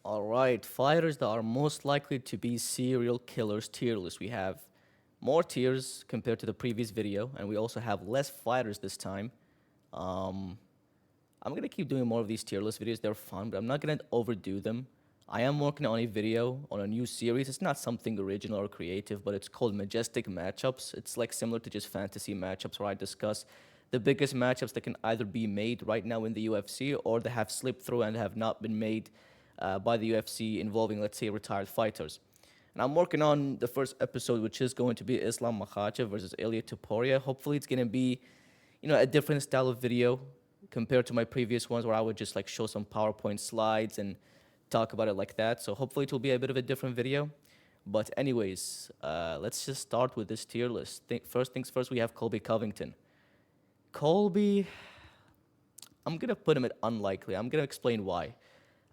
All right, fighters that are most likely to be serial killers tier list. We have more tiers compared to the previous video, and we also have less fighters this time. Um, I'm gonna keep doing more of these tier list videos. They're fun, but I'm not gonna overdo them. I am working on a video on a new series. It's not something original or creative, but it's called Majestic Matchups. It's like similar to just fantasy matchups where I discuss the biggest matchups that can either be made right now in the UFC or that have slipped through and have not been made by the UFC involving, let's say, retired fighters. And I'm working on the first episode, which is going to be Islam Makhachev versus Ilya Topuria. Hopefully, it's going to be, a different style of video compared to my previous ones where I would just like show some PowerPoint slides and talk about it like that. So hopefully, it will be a bit of a different video. But anyways, let's just start with this tier list. First things first, we have Colby Covington. Colby, I'm gonna put him at unlikely. I'm gonna explain why.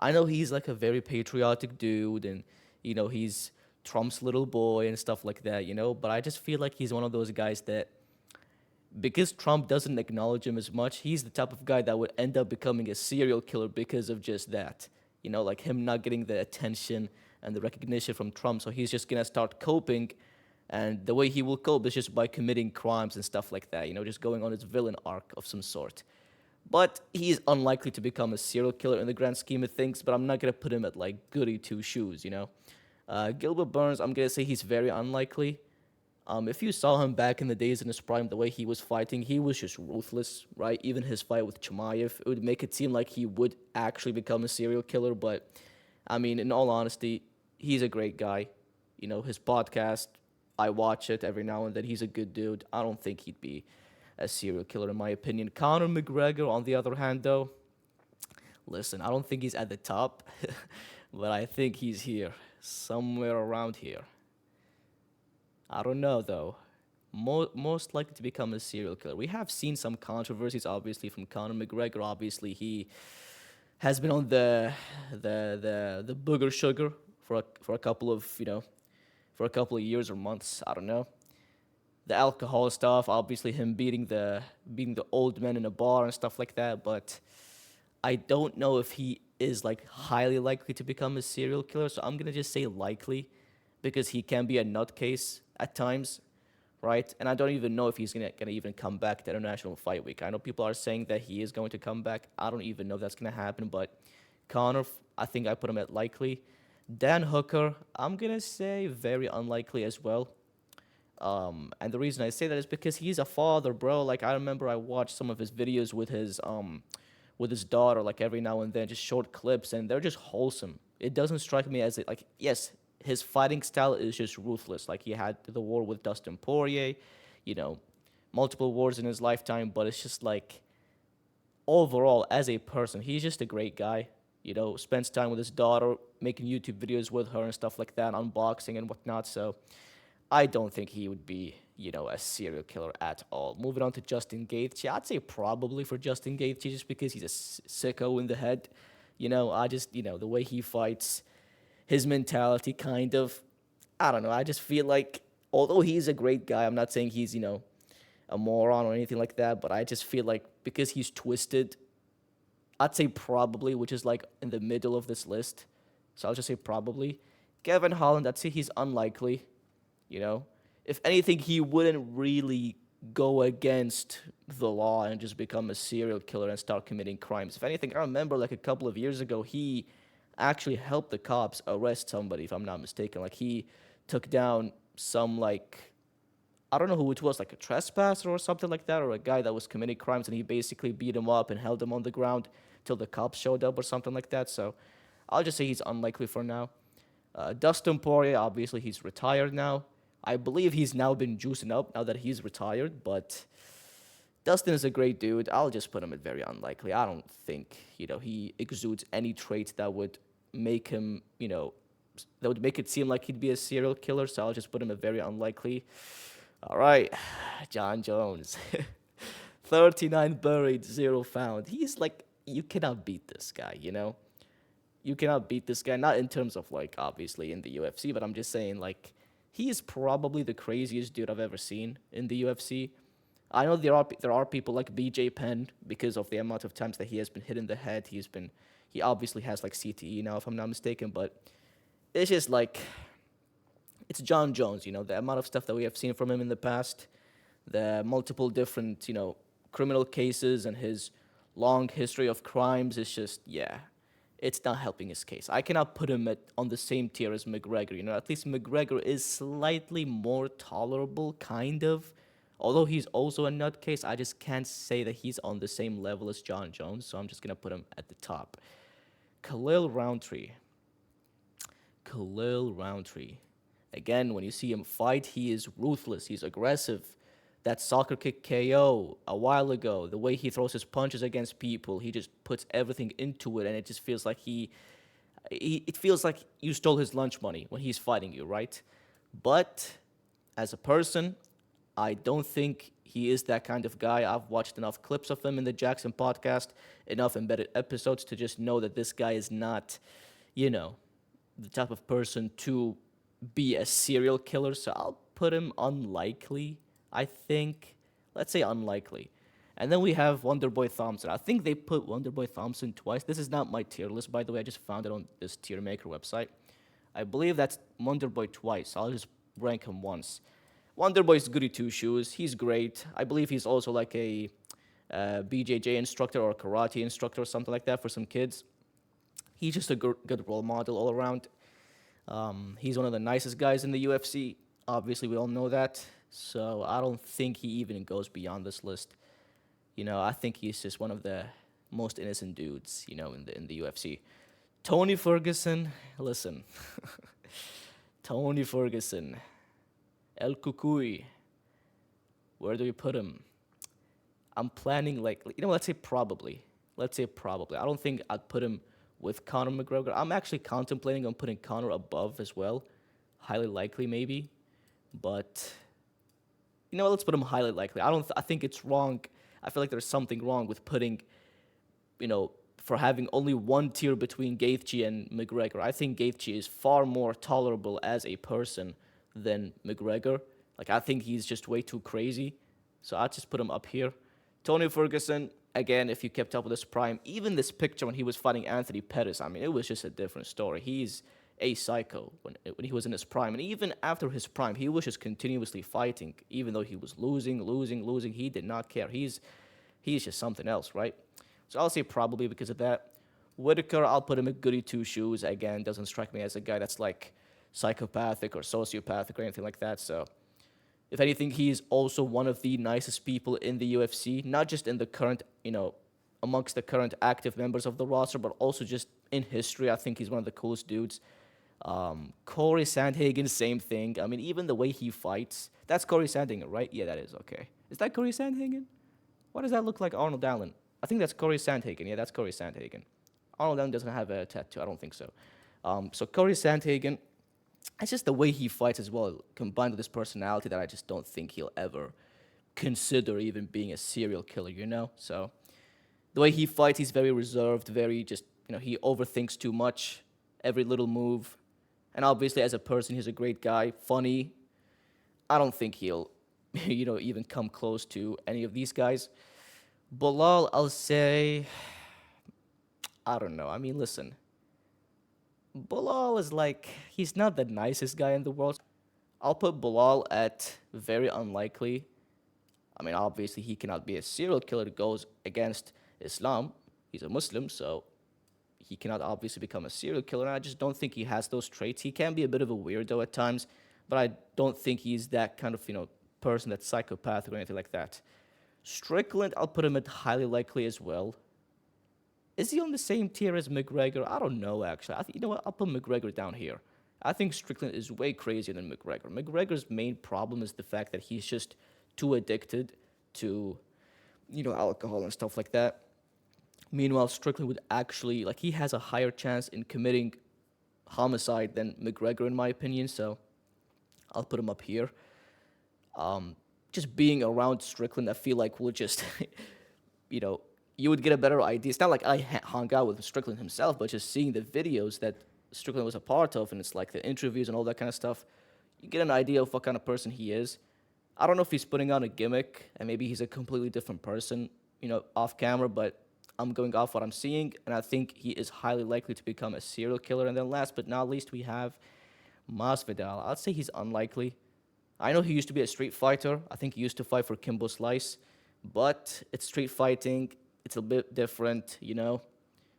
I know he's like a very patriotic dude and he's Trump's little boy and stuff like that, but I just feel like he's one of those guys that because Trump doesn't acknowledge him as much, he's the type of guy that would end up becoming a serial killer because of just that. Like him not getting the attention and the recognition from Trump, so he's just gonna start coping and the way he will cope is just by committing crimes and stuff like that, just going on his villain arc of some sort. But he's unlikely to become a serial killer in the grand scheme of things. But I'm not gonna put him at like goody two shoes. Gilbert Burns, I'm gonna say he's very unlikely. If you saw him back in the days in his prime, the way he was fighting, he was just ruthless, right? Even his fight with Chimaev, it would make it seem like he would actually become a serial killer. But I mean, in all honesty, he's a great guy. His podcast, I watch it every now and then. He's a good dude. I don't think he'd be a serial killer, in my opinion. Conor McGregor, on the other hand, though, listen, I don't think he's at the top, but I think he's here, somewhere around here. I don't know, though. Most likely to become a serial killer. We have seen some controversies, obviously, from Conor McGregor. Obviously, he has been on the booger sugar for a couple of for a couple of years or months. I don't know the alcohol stuff, obviously him beating the old men in a bar and stuff like that, but I don't know if he is like highly likely to become a serial killer, so I'm gonna just say likely because he can be a nutcase at times, right? And I don't even know if he's gonna even come back to International Fight Week. I know people are saying that he is going to come back. I don't even know if that's gonna happen, but Connor, I think I put him at likely. Dan Hooker, I'm gonna say very unlikely as well. And the reason I say that is because he's a father, bro. Like I remember I watched some of his videos with his daughter, like every now and then, just short clips, and they're just wholesome. It doesn't strike me as like yes, his fighting style is just ruthless. Like he had the war with Dustin Poirier, you know, multiple wars in his lifetime, but it's just like overall as a person, he's just a great guy. Spends time with his daughter, making YouTube videos with her and stuff like that, unboxing and whatnot. So I don't think he would be, a serial killer at all. Moving on to Justin Gaethje, I'd say probably for Justin Gaethje just because he's a sicko in the head. I just, the way he fights, his mentality kind of, I don't know. I just feel like, although he's a great guy, I'm not saying he's, a moron or anything like that, but I just feel like because he's twisted, I'd say probably, which is like in the middle of this list. So I'll just say probably. Kevin Holland, I'd say he's unlikely. You know, if anything, he wouldn't really go against the law and just become a serial killer and start committing crimes. If anything, I remember like a couple of years ago, he actually helped the cops arrest somebody, if I'm not mistaken. Like he took down some like I don't know who it was, like a trespasser or something like that, or a guy that was committing crimes, and he basically beat him up and held him on the ground till the cops showed up or something like that. So I'll just say he's unlikely for now. Dustin Poirier, obviously, he's retired now. I believe he's now been juicing up now that he's retired, but Dustin is a great dude. I'll just put him at very unlikely. I don't think, he exudes any traits that would make him, that would make it seem like he'd be a serial killer, so I'll just put him at very unlikely. All right, John Jones. 39 buried, 0 found. He's like, you cannot beat this guy. You cannot beat this guy, not in terms of like obviously in the UFC, but I'm just saying like he is probably the craziest dude I've ever seen in the UFC. I know there are people like BJ Penn because of the amount of times that he has been hit in the head. He's been, He obviously has like CTE now, if I'm not mistaken, but it's just like it's John Jones. The amount of stuff that we have seen from him in the past, the multiple different criminal cases, and his long history of crimes is just it's not helping his case. I cannot put him on the same tier as McGregor. At least McGregor is slightly more tolerable, kind of. Although he's also a nutcase, I just can't say that he's on the same level as John Jones, so I'm just gonna put him at the top. Khalil Roundtree. Khalil Roundtree. Again, when you see him fight, he is ruthless. He's aggressive. That soccer kick KO a while ago, the way he throws his punches against people, he just puts everything into it, and it just feels like it feels like you stole his lunch money when he's fighting you, right? But as a person, I don't think he is that kind of guy. I've watched enough clips of him in the Jackson podcast, enough embedded episodes to just know that this guy is not, the type of person to be a serial killer. So I'll put him unlikely, I think. Let's say unlikely. And then we have Wonderboy Thompson. I think they put Wonderboy Thompson twice. This is not my tier list, by the way. I just found it on this tier maker website. I believe that's Wonderboy twice. I'll just rank him once. Wonderboy's goody two shoes. He's great. I believe he's also like a BJJ instructor or a karate instructor or something like that for some kids. He's just a good role model all around. He's one of the nicest guys in the UFC. Obviously, we all know that. So I don't think he even goes beyond this list. I think he's just one of the most innocent dudes, in the UFC. Tony Ferguson, listen. Tony Ferguson. El Cucuy. Where do we put him? I'm planning let's say probably. Let's say probably. I don't think I'd put him with Conor McGregor. I'm actually contemplating on putting Conor above as well. Highly likely, maybe. But let's put him highly likely. I think it's wrong. I feel like there's something wrong with putting, for having only one tier between Gaethje and McGregor. I think Gaethje is far more tolerable as a person than McGregor. I think he's just way too crazy. So I'll just put him up here. Tony Ferguson, again, if you kept up with his prime, even this picture when he was fighting Anthony Pettis, it was just a different story. He's a psycho when he was in his prime. And even after his prime, he was just continuously fighting. Even though he was losing, he did not care. He's just something else, right? So I'll say probably because of that. Whitaker, I'll put him at goody two shoes. Again, doesn't strike me as a guy that's psychopathic or sociopathic or anything like that. So if anything, he's also one of the nicest people in the UFC, not just in the current, amongst the current active members of the roster, but also just in history. I think he's one of the coolest dudes. Corey Sandhagen, same thing. Even the way he fights, that's Corey Sandhagen, right? Yeah, that is, okay. Is that Corey Sandhagen? Why does that look like Arnold Allen? I think that's Corey Sandhagen. Yeah, that's Corey Sandhagen. Arnold Allen doesn't have a tattoo. I don't think so. So Corey Sandhagen, it's just the way he fights as well, combined with his personality, that I just don't think he'll ever consider even being a serial killer, So the way he fights, he's very reserved, very just, he overthinks too much, every little move. And obviously, as a person, he's a great guy, funny. I don't think he'll, even come close to any of these guys. Bilal, I'll say, I don't know. Listen. Bilal is he's not the nicest guy in the world. I'll put Bilal at very unlikely. Obviously, he cannot be a serial killer that goes against Islam. He's a Muslim, so he cannot obviously become a serial killer. And I just don't think he has those traits. He can be a bit of a weirdo at times, but I don't think he's that kind of, person that's psychopathic or anything like that. Strickland, I'll put him at highly likely as well. Is he on the same tier as McGregor? I don't know, actually. You know what? I'll put McGregor down here. I think Strickland is way crazier than McGregor. McGregor's main problem is the fact that he's just too addicted to, alcohol and stuff like that. Meanwhile, Strickland would actually, he has a higher chance in committing homicide than McGregor, in my opinion, so I'll put him up here. Just being around Strickland, I feel like will just, you would get a better idea. It's not like I hung out with Strickland himself, but just seeing the videos that Strickland was a part of, and it's the interviews and all that kind of stuff, you get an idea of what kind of person he is. I don't know if he's putting on a gimmick and maybe he's a completely different person, off camera, but I'm going off what I'm seeing, and I think he is highly likely to become a serial killer. And then last but not least, we have Masvidal. I'd say he's unlikely. I know he used to be a street fighter. I think he used to fight for Kimbo Slice, but it's street fighting. It's a bit different, you know.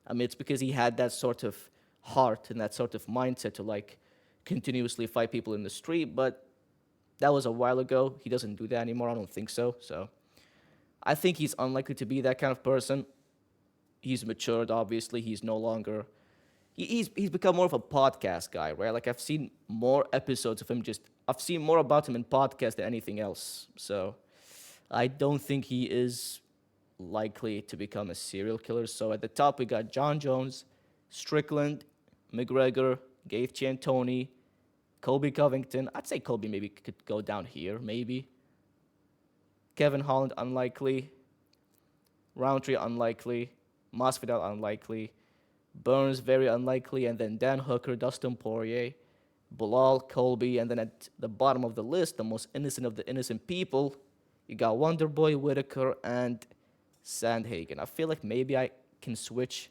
I mean, it's because he had that sort of heart and that sort of mindset to like continuously fight people in the street, but that was a while ago. He doesn't do that anymore. I don't think so. So I think he's unlikely to be that kind of person. He's matured, obviously. He's no longer. He's become more of a podcast guy, right? Like I've seen more episodes of him. I've seen more about him in podcasts than anything else. So I don't think he is likely to become a serial killer. So at the top we got John Jones, Strickland, McGregor, Gaethje and Tony, Colby Covington. I'd say Colby maybe could go down here, maybe. Kevin Holland, unlikely. Roundtree, unlikely. Masvidal, unlikely. Burns, very unlikely. And then Dan Hooker, Dustin Poirier, Bilal, Colby. And then at the bottom of the list, the most innocent of the innocent people, you got Wonderboy, Whitaker, and Sandhagen. I feel like maybe I can switch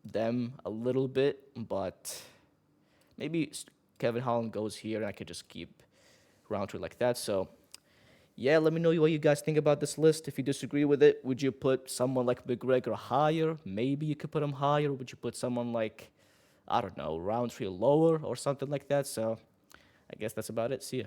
them a little bit, but maybe Kevin Holland goes here, and I could just keep Roundtree like that. So, yeah, let me know what you guys think about this list. If you disagree with it, would you put someone like McGregor higher? Maybe you could put him higher. Would you put someone like, I don't know, Roundtree lower or something like that? So, I guess that's about it. See ya.